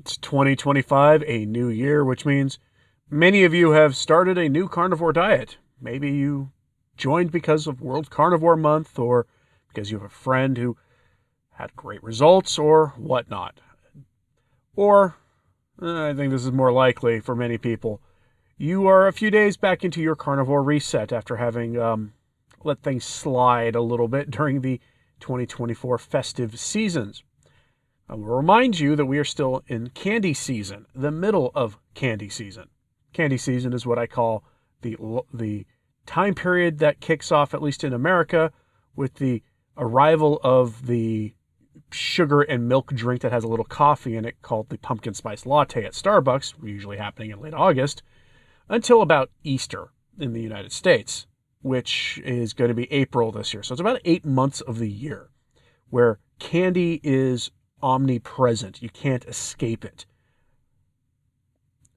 It's 2025, a new year, which means many of you have started a new carnivore diet. Maybe you joined because of World Carnivore Month, or because you have a friend who had great results, or whatnot. Or, I think this is more likely for many people, you are a few days back into your carnivore reset after having let things slide a little bit during the 2024 festive seasons. I will remind you that we are still in candy season, the middle of candy season. Candy season is what I call the time period that kicks off, at least in America, with the arrival of the sugar and milk drink that has a little coffee in it called the pumpkin spice latte at Starbucks, usually happening in late August, until about Easter in the United States, which is going to be April this year. So it's about 8 months of the year where candy is omnipresent. You can't escape it.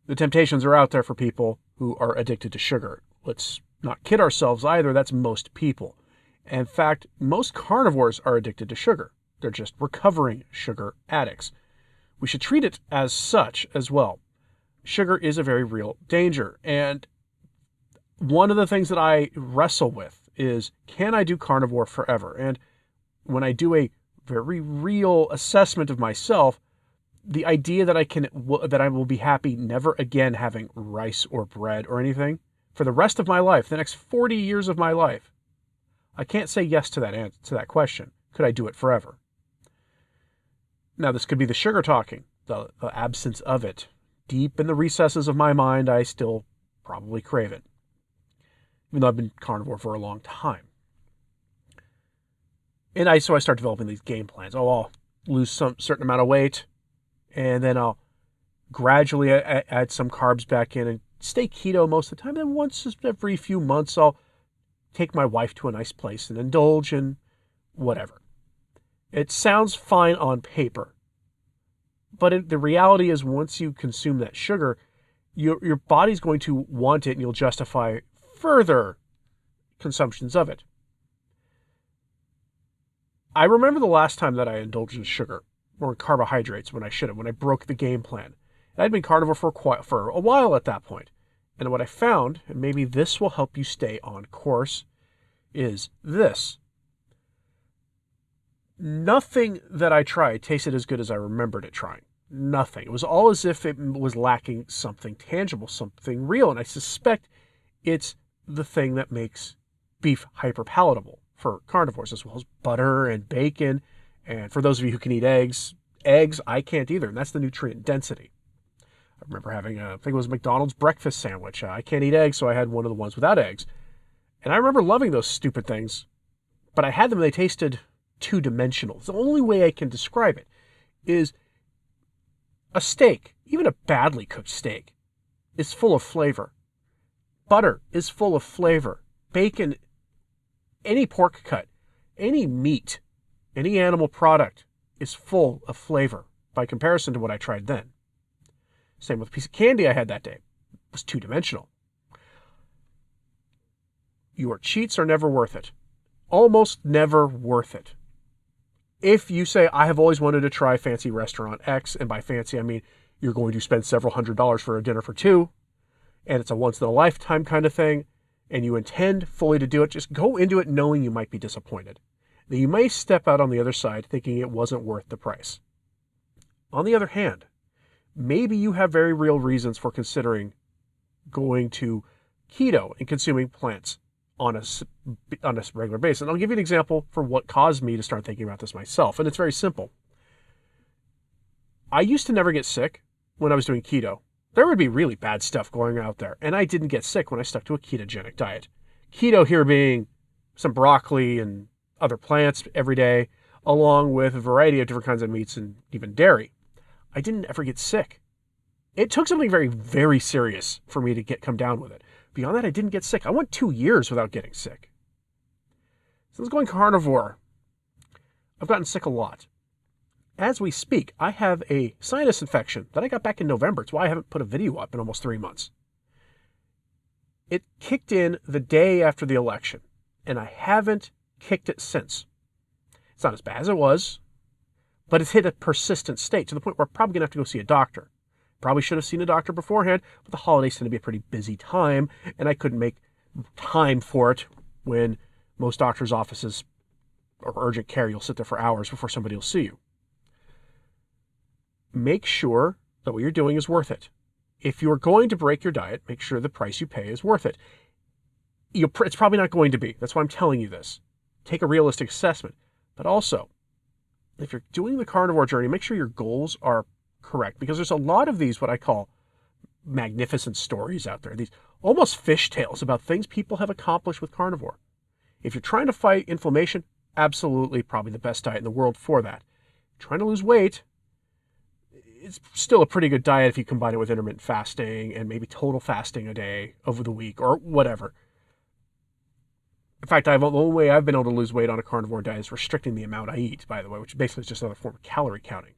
The temptations are out there for people who are addicted to sugar. Let's not kid ourselves either. That's most people. In fact, most carnivores are addicted to sugar. They're just recovering sugar addicts. We should treat it as such as well. Sugar is a very real danger. And one of the things that I wrestle with is, can I do carnivore forever? And when I do a very real assessment of myself, the idea that I will be happy never again having rice or bread or anything for the rest of my life, the next 40 years of my life, I can't say yes to that question. Could I do it forever? Now, this could be the sugar talking, the absence of it. Deep in the recesses of my mind, I still probably crave it, even though I've been carnivore for a long time. And so I start developing these game plans. Oh, I'll lose some certain amount of weight, and then I'll gradually add some carbs back in and stay keto most of the time. Then once every few months, I'll take my wife to a nice place and indulge in whatever. It sounds fine on paper, but the reality is once you consume that sugar, your body's going to want it, and you'll justify further consumptions of it. I remember the last time that I indulged in sugar or carbohydrates when I broke the game plan. I'd been carnivore for a while at that point. And what I found, and maybe this will help you stay on course, is this. Nothing that I tried tasted as good as I remembered it trying. Nothing. It was all as if it was lacking something tangible, something real. And I suspect it's the thing that makes beef hyperpalatable for carnivores, as well as butter and bacon. And for those of you who can eat eggs, I can't either. And that's the nutrient density. I remember having I think it was a McDonald's breakfast sandwich. I can't eat eggs, so I had one of the ones without eggs. And I remember loving those stupid things, but I had them and they tasted two-dimensional. The only way I can describe it is a steak, even a badly cooked steak, is full of flavor. Butter is full of flavor. Bacon, any pork cut, any meat, any animal product is full of flavor by comparison to what I tried then. Same with a piece of candy I had that day. It was two-dimensional. Your cheats are never worth it. Almost never worth it. If you say, I have always wanted to try fancy restaurant X, and by fancy I mean you're going to spend several $100s for a dinner for two, and it's a once-in-a-lifetime kind of thing, and you intend fully to do it, just go into it knowing you might be disappointed. That you may step out on the other side thinking it wasn't worth the price. On the other hand, maybe you have very real reasons for considering going to keto and consuming plants on a regular basis. And I'll give you an example for what caused me to start thinking about this myself. And it's very simple. I used to never get sick when I was doing keto. There would be really bad stuff going out there. And I didn't get sick when I stuck to a ketogenic diet. Keto here being some broccoli and other plants every day, along with a variety of different kinds of meats and even dairy. I didn't ever get sick. It took something very, very serious for me to come down with it. Beyond that, I didn't get sick. I went 2 years without getting sick. Since going carnivore, I've gotten sick a lot. As we speak, I have a sinus infection that I got back in November. It's why I haven't put a video up in almost 3 months. It kicked in the day after the election, and I haven't kicked it since. It's not as bad as it was, but it's hit a persistent state to the point where I'm probably going to have to go see a doctor. Probably should have seen a doctor beforehand, but the holidays tend to be a pretty busy time, and I couldn't make time for it when most doctors' offices or urgent care, you'll sit there for hours before somebody will see you. Make sure that what you're doing is worth it. If you're going to break your diet, make sure the price you pay is worth it. It's probably not going to be. That's why I'm telling you this. Take a realistic assessment. But also, if you're doing the carnivore journey, make sure your goals are correct, because there's a lot of these, what I call magnificent stories out there, these almost fish tales about things people have accomplished with carnivore. If you're trying to fight inflammation, absolutely probably the best diet in the world for that. Trying to lose weight, it's still a pretty good diet if you combine it with intermittent fasting and maybe total fasting a day over the week or whatever. In fact, the only way I've been able to lose weight on a carnivore diet is restricting the amount I eat, by the way, which basically is just another form of calorie counting.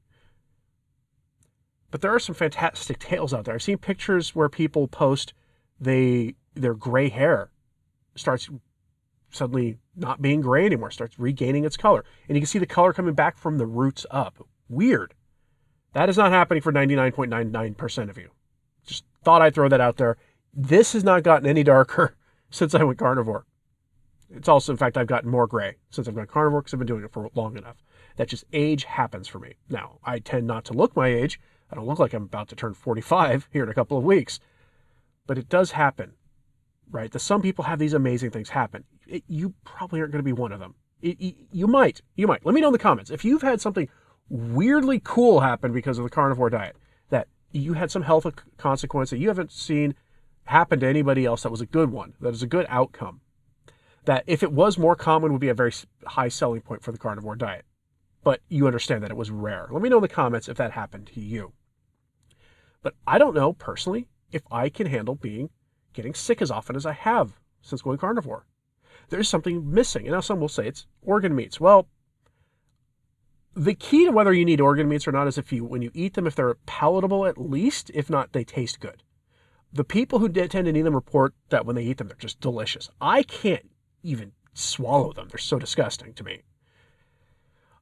But there are some fantastic tales out there. I've seen pictures where people post their gray hair starts suddenly not being gray anymore, starts regaining its color. And you can see the color coming back from the roots up. Weird. That is not happening for 99.99% of you. Just thought I'd throw that out there. This has not gotten any darker since I went carnivore. It's also, in fact, I've gotten more gray since I've gone carnivore because I've been doing it for long enough. That just age happens for me. Now, I tend not to look my age. I don't look like I'm about to turn 45 here in a couple of weeks. But it does happen, right? Some people have these amazing things happen. You probably aren't going to be one of them. You might. Let me know in the comments. If you've had something weirdly cool happen because of the carnivore diet, that you had some health consequence that you haven't seen happen to anybody else that was a good one, that is a good outcome, that if it was more common would be a very high selling point for the carnivore diet. But you understand that it was rare. Let me know in the comments if that happened to you. But I don't know, personally, if I can handle getting sick as often as I have since going carnivore. There's something missing. And now some will say it's organ meats. Well, the key to whether you need organ meats or not is when you eat them, if they're palatable at least, if not, they taste good. The people who tend to need them report that when they eat them, they're just delicious. I can't even swallow them. They're so disgusting to me.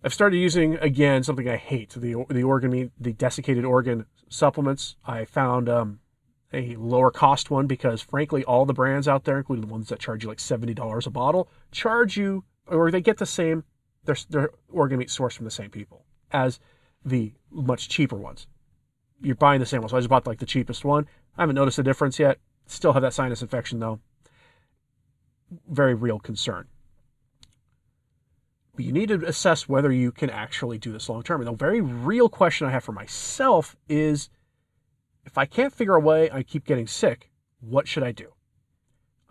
I've started using, again, something I hate, the organ meat, the desiccated organ supplements. I found a lower cost one because, frankly, all the brands out there, including the ones that charge you like $70 a bottle, charge you, or they get the same, their organ meat sourced from the same people as the much cheaper ones. You're buying the same one. So I just bought like the cheapest one. I haven't noticed a difference yet. Still have that sinus infection though. Very real concern. But you need to assess whether you can actually do this long term. And the very real question I have for myself is, if I can't figure a way, I keep getting sick, what should I do?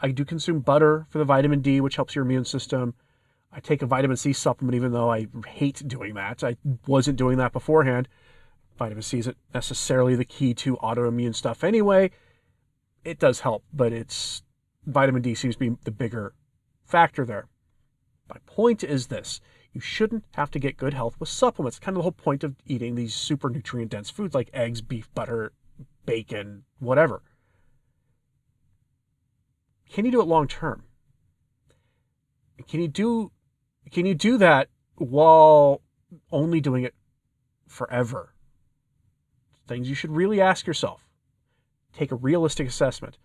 I do consume butter for the vitamin D, which helps your immune system. I take a vitamin C supplement, even though I hate doing that. I wasn't doing that beforehand. Vitamin C isn't necessarily the key to autoimmune stuff anyway. It does help, but vitamin D seems to be the bigger factor there. My point is this: you shouldn't have to get good health with supplements. Kind of the whole point of eating these super nutrient-dense foods like eggs, beef, butter, bacon, whatever. Can you do it long term? Can you do that while only doing it forever? Things you should really ask yourself. Take a realistic assessment.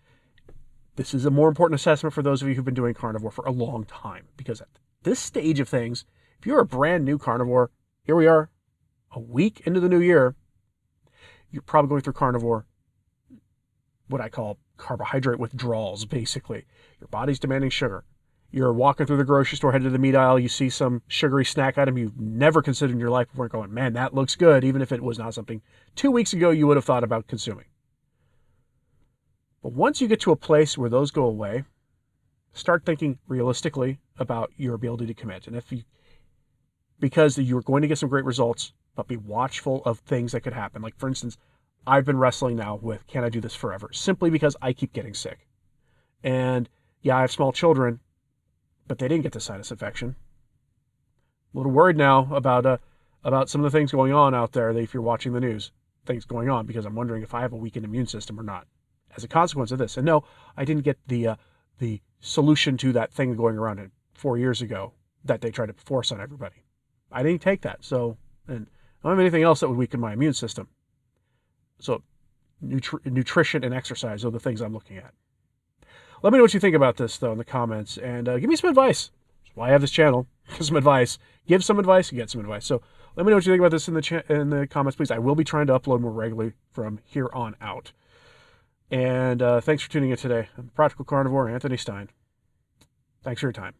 This is a more important assessment for those of you who've been doing carnivore for a long time, because at this stage of things, if you're a brand new carnivore, here we are, a week into the new year, you're probably going through carnivore, what I call carbohydrate withdrawals, basically. Your body's demanding sugar. You're walking through the grocery store, headed to the meat aisle, you see some sugary snack item you've never considered in your life before, going, man, that looks good, even if it was not something 2 weeks ago you would have thought about consuming. But once you get to a place where those go away, start thinking realistically about your ability to commit. And because you're going to get some great results, but be watchful of things that could happen. Like, for instance, I've been wrestling now with, can I do this forever? Simply because I keep getting sick. And yeah, I have small children, but they didn't get the sinus infection. A little worried now about some of the things going on out there, if you're watching the news, things going on, because I'm wondering if I have a weakened immune system or not as a consequence of this. And no, I didn't get the solution to that thing going around 4 years ago that they tried to force on everybody. I didn't take that. So, and I don't have anything else that would weaken my immune system. So nutrition and exercise are the things I'm looking at. Let me know what you think about this, though, in the comments, and give me some advice. That's why I have this channel. Give some advice. Give some advice, you get some advice. So let me know what you think about this in the comments, please. I will be trying to upload more regularly from here on out. And thanks for tuning in today. I'm Practical Carnivore, Anthony Stine. Thanks for your time.